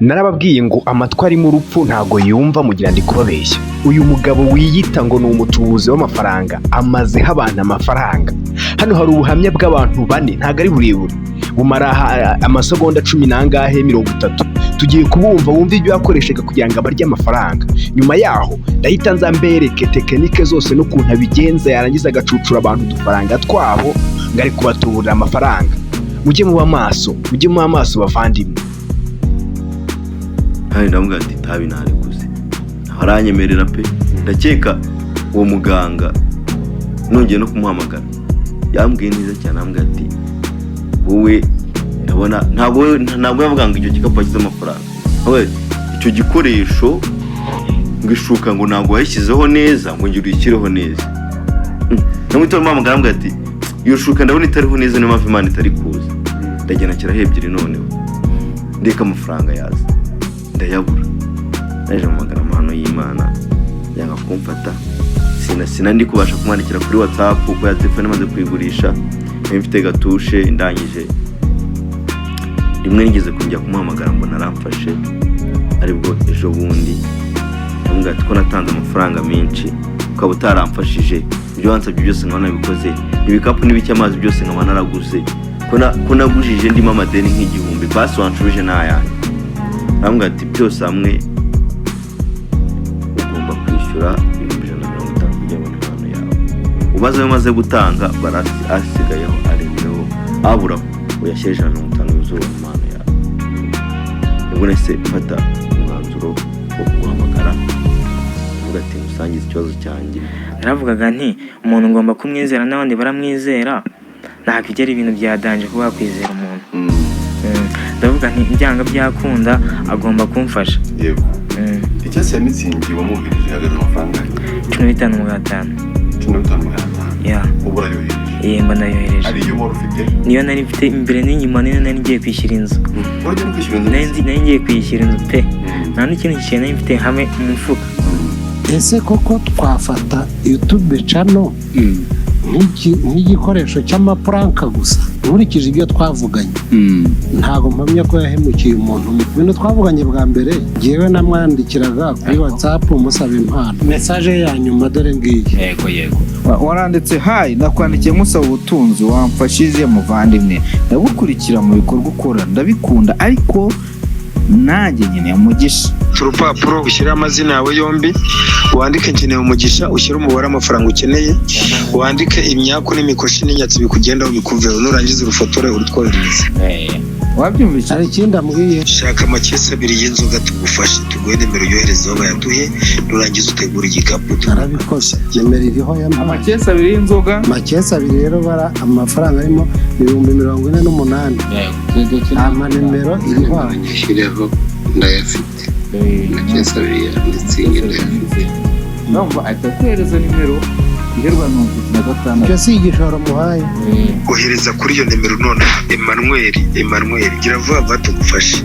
Narababwiye ngo amatwi ari mu rupfu ntago yumva mugira ndi kubabeshya. Uyu mugabo wiyita ngo ni umutubuzi w'amafaranga amazeho abantu amafaranga. Hano hari ubuhamya bw'abantu bane, ntago ari burebure, bumara amasegonda 10 nangahe 30. Tugiye kubumva wumva ibyo yakoreshaga kugira ngo abarye amafaranga. Nyuma yaho ndahita nzambereke tekinike zose n'ukuntu abigenza, yarangiza agacucura abantu udufaranga twabo ngo ari kubatuburira amafaranga. Mujye muba maso bavandimwe. Hari ndavuga ati tabi narekuze, aranyemerera pe. Ndakeka uwo muganga nongeye no kumuhamagara yambwiye neza cyane, ambwiye ati wowe ndabona ntabwo yavuga ngo icyo gikapu kiza amafaranga, wowe icyo gikoresho ngishuka ngo ntabwo wayishyizeho neza ngo ngire uyikireho neza. Namwita umuhamagara ambwiye ati iyo shuka ndabona itariho neza, niyo mpamvu Imana itari kuza. Ndagenda kirahebyire noneho ndeka amafaranga yaza ndayabura. Naje amagara amahano y'Imana yanga kumfata, sina ndi kubasha kumwandikira kuri WhatsApp kuko ya telefone maze kuyigurisha, mfite gatushe ndangije. Rimwe nigeze kujya kumuhamagara mbona aramfashe, aribwo ejo bundi ndamubwira ati ko natanze amafaranga menshi ukaba utaramfashije, ibyo wansabye byose nkaba nabikoze, ibikapu n'ibiki amazi byose nkaba naraguze, ko nagujije ndimo amadeni nk'igihumbi, basi wanshubije n'ayandi. Ndamubwira ati byose hamwe ugomba kwishyura 150 kugira ngo impano yawe ubaze ayo maze gutanga, barasi asigayeho arengeho abura uyashyeje 50 yuzuye impano yawe. Ubwo nese mfata umwanzuro wo guhamagara uvuga ati musangize ikibazo cyanjye. Naravugaga nti umuntu ngomba kumwizera n'abandi baramwizera, ntabwo igera ibintu byadanje kuba kwizera umuntu. Ndavuga nti byanga byakunda agomba kumfasha. Yego. Icyasi ya mitsingi wamubirije hagaze amafaranga 15 mu gatanu. 15 mu gatanu. Yeah. Ubura yohereje. Yemba ndayohereje. Ari yo wari ufite? Niyo nari mfite imbere n'inyuma, niyo nari ngiye kwishyira inzu. Wajya kwishyura inzu? Nari ngiye kwishyira inzu pe. Nta n'ikintu kintu nari mfite hamwe mu mufuka. Ese koko twafata YouTube channel nk'igikoresho cy'amapranka gusa? Nkurikije ibyo twavuganye, ntago mpamya ko yahemukiye umuntu. Mu bintu twavuganye bwa mbere, jewe namwandikiraga kuri WhatsApp musaba impano. Message ya nyuma dore ngiye. Yego. Waranditse hayi, nakwandikiye musaba ubutunzi wamfashije muvandimwe, ndagukurikira mu bikorwa ukora, ndabikunda ariko nanjye nyine umugisha. Urupapuro ushyira amazina yawe yombi, wandike nkeneye umugisha, ushyira umubare amafaranga ukeneye, wandike imyaku n'imikoshi n'inyatsi bikugendaho bikuveho, nurangiza urufotore urutwohereze. Wabyumvise? Ari ikindi ambwiye, shaka amakesi 2 y'inzoga tugufashe, tuguhe nimero yoherezaho bayaduhe, nurangiza utegura igikapu. arabikoze. Nimero iriho ya amakesi 2 y'inzoga. Amakesi 2 rero bara amafaranga arimo 48,000. Yego. Ama nimero iriho Anyishyireho ndayafite. Amakesi 2 yanditse ndayafite. Numva atatereza nimero iherwa 56. Cyo si igishoro muhaye. Ohereza kuri iyo nimero none. Emmanuel gira vuba tugufashe.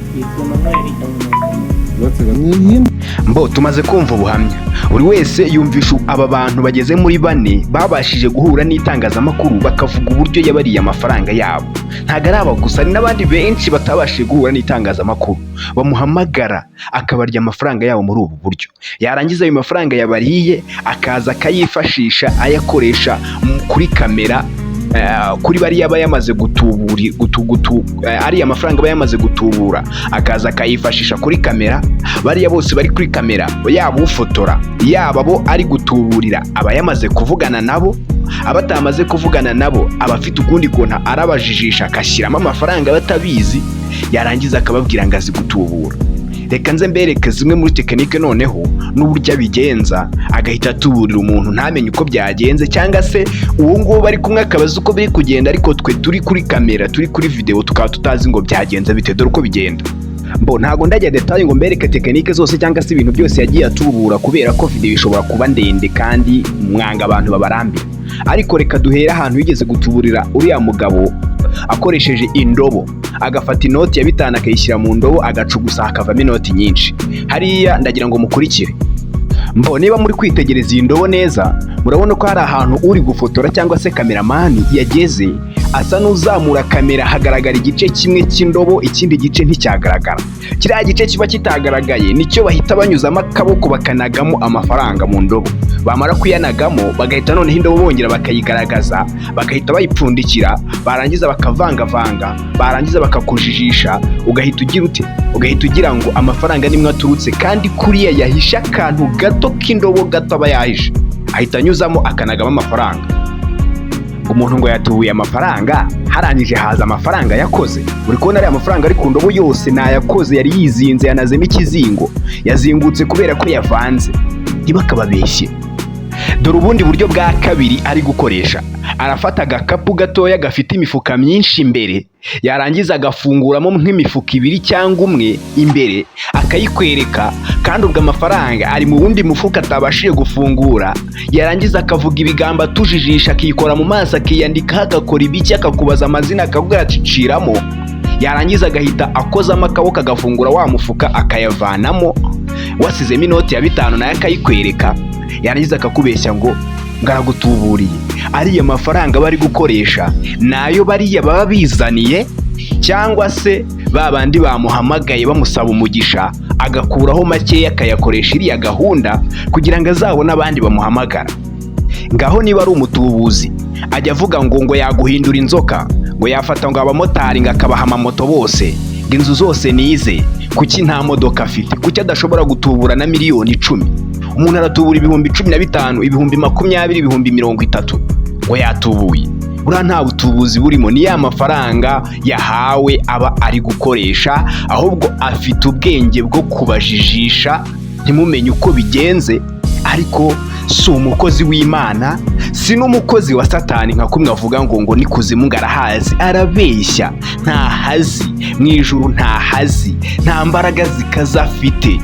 Mbo tumaze kumva ubuhamya, buri wese yumvisha aba bantu bageze muri 4 babashije guhura n'itangazamakuru bakavuga uburyo yabariye amafaranga yabo. Ntago ari aba gusa, hari n'abandi benshi batabashije guhura n'itangazamakuru bamuhamagara akabarya amafaranga yabo muri ubu buryo. Yarangiza ayo mafaranga yabariye akaza akayifashisha ayakoresha kuri kamera, kuri bari yaba yamaze ari amafaranga bayamaze gutubura, akaza akayifashisha kuri kamera. Bariya bose bari kuri kamera, yaba ufotora yaba bo ari gutuburira, aba yamaze kuvugana nabo, abatamaze kuvugana nabo abafite ukundi konta arabajijisha akashyiramo amafaranga batabizi, yarangiza akababwira ngo azi gutubura. Reka nze mbereke zimwe muri tekinike noneho n'uburyo abigenza, agahita atuburira umuntu ntamenye uko byagenze, cyangwa se uwo nguwo bari kumwe akabaza uko biri kugenda, ariko twe turi kuri kamera turi kuri video tukaba tutazi ngo byagenze bite, dore uko bigenda. Mbo ntago ndajya detail ngo mbereke tekinike zose cyangwa se ibintu byose yagiye atubura, kubera ko video ishobora kuba ndende kandi mwanga abantu babarambira. Ariko reka duhera ahantu yigeze gutuburira uriya mugabo akoresheje indobo, agafata inoti ya 5 akayishyira mu ndobo agacugusa hakavamo inoti nyinshi. Hariya ndagira ngo mukurikire. Mbo niba muri kwitegereza iyi ndobo neza murabona ko hari ahantu uri gufotora cyangwa se kameramani yageze asa n'uzamura kamera, hagaragara igice kimwe cy'indobo, ikindi gice nticyagaragara. Kiriya gice kiba kitagaragaye nicyo bahita banyuzamo akaboko bakanagamo amafaranga mu ndobo. Bamara kuyanagamo bagahita noneho indobo bongera bakayigaragaza, bagahita bayipfundikira, barangiza bakavangavanga, barangiza bakakujijisha, ugahita ugira ute? Ugahita ugira ngo amafaranga nimwe aturutse, kandi kuriya yahisha akantu gato k'indobo gato aba yahishe, ahita anyuzamo akanagamo amafaranga. Umuntu ngo yatubuye amafaranga, harangije haza amafaranga yakoze. Uri kubona ariya mafaranga ari ku ndobo yose nayakoze, yari yizinze, yanazemo ikizingo, yazingutse kubera ko yavanze. Ntibakababeshye. Dore ubundi buryo bwa kabiri ari gukoresha. Arafata agakapu gatoya gafite imifuka myinshi imbere, yarangiza agafunguramo nk'imifuka 2 cyangwa 1 imbere, akayikwereka, kandi ubwo amafaranga ari mu wundi mufuka atabashije gufungura. Yarangiza akavuga ibigambo atujijisha, akikora mu maso, akiyandikaho, agakora ibiki, akakubaza amazina, akavuga ati ciramo. Yarangiza agahita akozamo akaboko, agafungura wa mufuka, akayavanamo, wasizemo inoti ya 5 nayo akayikwereka. Yarangiza akakubeshya ngo ngaragutuburiye. Ariya mafaranga bari gukoresha nayo bariya baba bizaniye, cyangwa se babandi bamuhamagaye bamusaba umugisha, agakuraho makeya akayakoresha iriya gahunda kugira ngo azabone abandi bamuhamagara. Ngaho niba ari umutubuzi ajya avuga ngo yaguhindura inzoka, ngo yafata ngo abamotari ngo akabaha amamoto bose, ngo inzu zose nize, kuki nta modoka afite, kuki adashobora gutubura na miliyoni 10. Umuntu aratubura 15,000, 20,000, 30,000 ngo yatubuye. Buriya nta butubuzi burimo, ni ya mafaranga yahawe aba ari gukoresha, ahubwo afite ubwenge bwo kubajijisha ntimumenye uko bigenze. Ariko si umukozi w'Imana, si n'umukozi wa Satani nka kumwe avuga ngo ni kuzimu ngarahazi. Arabeshya, ntahazi mu ijuru, ntahazi, nta mbaraga zikaza afite.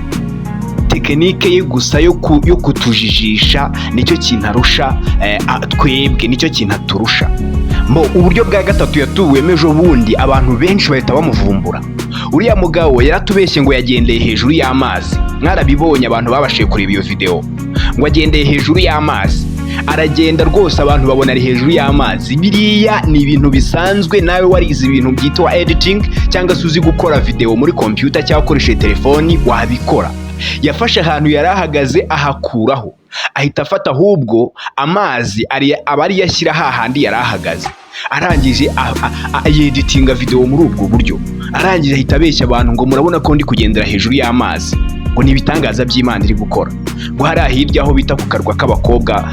Tekinike ye gusa yo kutujijisha nicyo kintu arusha twebwe, nicyo kintu aturusha. Uburyo bwa gatatu yatubuwemo ejo bundi, abantu benshi bahita bamuvumbura. Uriya mugabo yaratubeshye ngo yagendeye hejuru y'amazi. Mwarabibonye abantu babashije kureba iyo video, ngo agendeye hejuru y'amazi. Aragenda rwose, abantu babona ari hejuru y'amazi. Biriya ni ibintu bisanzwe, nawe warize ibintu byitwa editing cyangwa se uzi gukora video muri computer cyangwa ukoresheje telefoni wabikora. Yafashe ahantu yari ahagaze ahakuraho, ahita afata ahubwo amazi abari yashyira hahandi yari ahagaze. Arangije yeditinga video muri ubwo buryo. Arangije ahita abeshya abantu ngo murabona ko ndi kugendera hejuru y'amazi, ngo ni ibitangaza by'Imana iri gukora. Ngo hari hirya aho bita ku karwa k'abakobwa,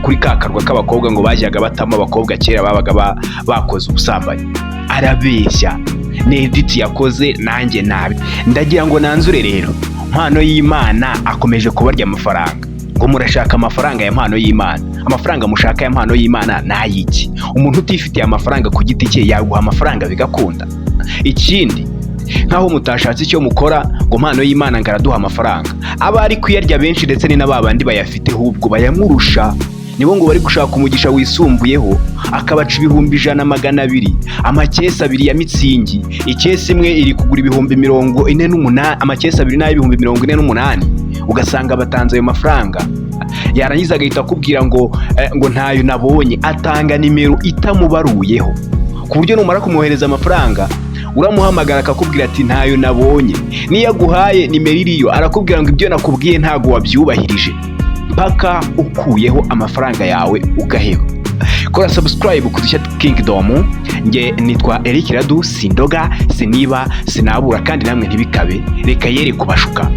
kuri ka karwa k'abakobwa ngo bajyaga batamo abakobwa kera babaga bakoze ubusambanyi. Arabeshya, ni edit yakoze nanjye nabi. Ndagira ngo nanzure rero, impano y'Imana akomeje kubarya amafaranga. Ngo murashaka amafaranga ya mpano y'Imana. Amafaranga mushaka ya mpano y'Imana nayiki? Umuntu utifitiye amafaranga ku giti cye yaguha amafaranga bigakunda. Ikindi, nkaho mutashatse icyo mukora ngo mpano y'Imana ngaraduha amafaranga, aba ari kuyarya benshi, ndetse ni n'ababandi bayafite ahubwo bayamurusha. Nibo ngo bari gushaka umugisha wisumbuyeho, akabaca 100,200, amakesi 2 ya mitsingi. Ikesi imwe iri kugura 48,000, amakesi 2 nayo 48,000. Ugasanga batanze ayo mafaranga. Yarangiza agahita akubwira ngo ntayo nabonye, atanga nimero itamubaruyeho, ku buryo numara kumwohereza amafaranga uramuhamagara akakubwira ati ntayo nabonye. Niyo aguhaye nimero iriyo arakubwira ngo ibyo nakubwiye ntago wabyubahirije, mpaka ukuyeho amafaranga yawe ugaheba. Kora subscribe ku Dushya Kingdom. Nge nitwa Eric Radu, sindoga, siniba, sinabura, kandi namwe ntibikabe. Reka yere kubashuka.